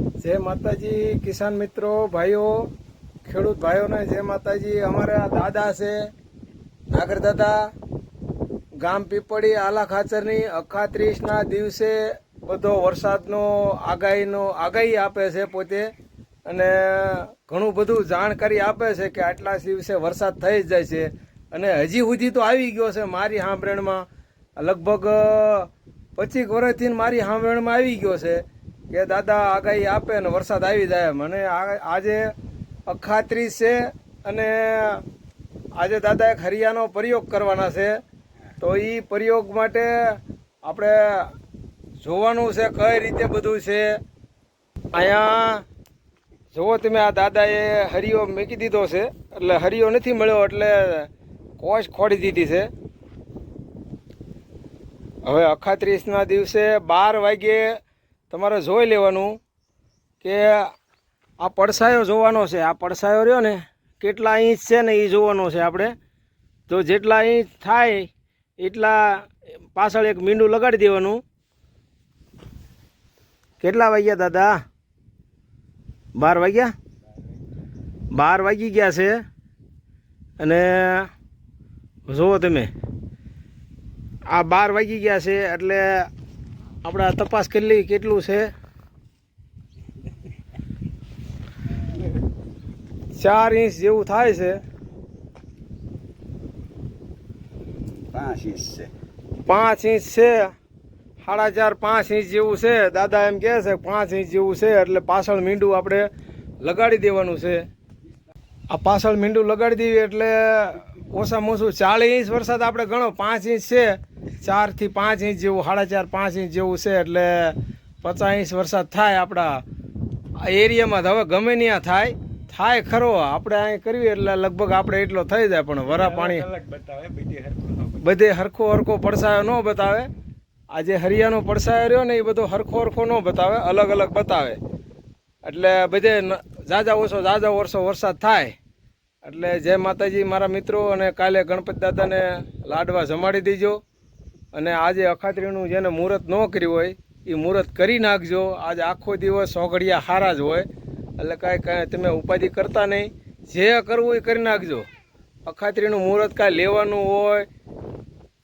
जय माताजी किसान मित्रों भाइयों खेडूत भाइयों ने जय माताजी। हमारा दादा से नागर दादा गाम पीपળી આલા ખાચરની 31ના દિવસે બધો વરસાદનો આગાહી આપે છે પોતે અને ઘણું બધું જાણકારી આપે છે કે આટલા દિવસે વરસાદ થઈ જ જાય છે અને હજી સુધી તો આવી ગયો છે મારી સાંભળણમાં લગભગ 25 વર્ષથી મારી સાંભળણમાં આવી ગયો છે કે દાદા આગાહી આપે ને વરસાદ આવી જાય। મને આજે 31 છે અને આજે દાદા એક હરિયાનો પ્રયોગ કરવાના છે તો એ પ્રયોગ માટે આપણે જોવાનું છે કઈ રીતે બધું છે। અહીંયા જુઓ તમે આ દાદાએ હરિયો મૂકી દીધો છે એટલે હરિયો નથી મળ્યો એટલે કોશ ખોડી દીધી છે। હવે 31ના દિવસે 12 વાગ્યે તમારે જોઈ લેવાનું કે આ પડછાયો જોવાનો છે। આ પડછાયો રહ્યો ને કેટલા ઇંચ છે ને એ જોવાનો છે આપણે। તો જેટલા ઇંચ થાય એટલા પાછળ એક મીંડું લગાડી દેવાનું। કેટલા વાગ્યા દાદા? 12 વાગ્યા? 12 વાગી ગયા છે અને જુઓ તમે આ 12 વાગી ગયા છે એટલે આપણે તપાસ કરી લઈએ કેટલું છે। 4 ઇંચ જેવું થાય છે। 5 ઇંચ છે। 5 ઇંચ છે। 4.5 5 ઇંચ જેવું છે। દાદા એમ કહે છે 5 ઇંચ જેવું છે એટલે પાછળ મીંડું આપણે લગાડી દેવાનું છે। આ પાછળ મીંડું લગાડી દઈએ એટલે ઓછામાં ઓછું 40 ઇંચ વરસાદ આપણે ગણો। 5 ઇંચ છે 4 થી 5 ઇંચ જેવું 4.5 5 ઇંચ જેવું છે એટલે 50 ઇંચ વરસાદ થાય આપણા આ એરિયામાં। હવે ગમે ત્યાં થાય ખરો આપણે અહીં કરવી એટલે લગભગ આપણે એટલો થઈ જાય પણ વરા પાણી બધે હરખો પડછાયો ન બતાવે। આ જે હરિયાનો પડછાયો રહ્યો ને એ બધો હરખો ન બતાવે, અલગ અલગ બતાવે એટલે બધે ઝાઝા ઓછો વરસાદ થાય। એટલે જય માતાજી મારા મિત્રો અને કાલે ગણપતિ દાદાને લાડવા જમાડી દેજો અને આજે અખાત્રીનું જેને મુહૂર્ત ન કર્યું હોય એ મુહૂર્ત કરી નાખજો। આજે આખો દિવસ સોગડિયા હારા જ હોય એટલે કાંઈ તમે ઉપાધિ કરતા નહીં, જે કરવું એ કરી નાખજો। અખાત્રીનું મુહૂર્ત કાંઈ લેવાનું હોય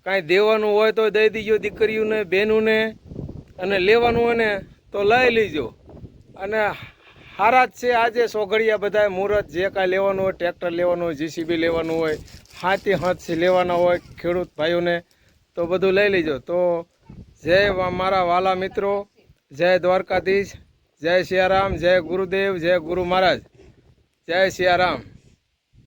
કાંઈ દેવાનું હોય તો દઈ દીજો દીકરીઓને બહેનોને અને લેવાનું હોય ને તો લઈ લેજો। અને હારા જ છે આજે સોગડિયા બધા મુહૂર્ત જે કાંઈ લેવાનું હોય, ટ્રેક્ટર લેવાનું હોય, જીસીબી લેવાનું હોય, હાથી લેવાના હોય ખેડૂત ભાઈઓને તો બધું લઈ લેજો। તો જય મારા વાલા મિત્રો, જય દ્વારકાધીશ, જય સિયારામ, જય ગુરુદેવ, જય ગુરુ મહારાજ, જય સિયારામ।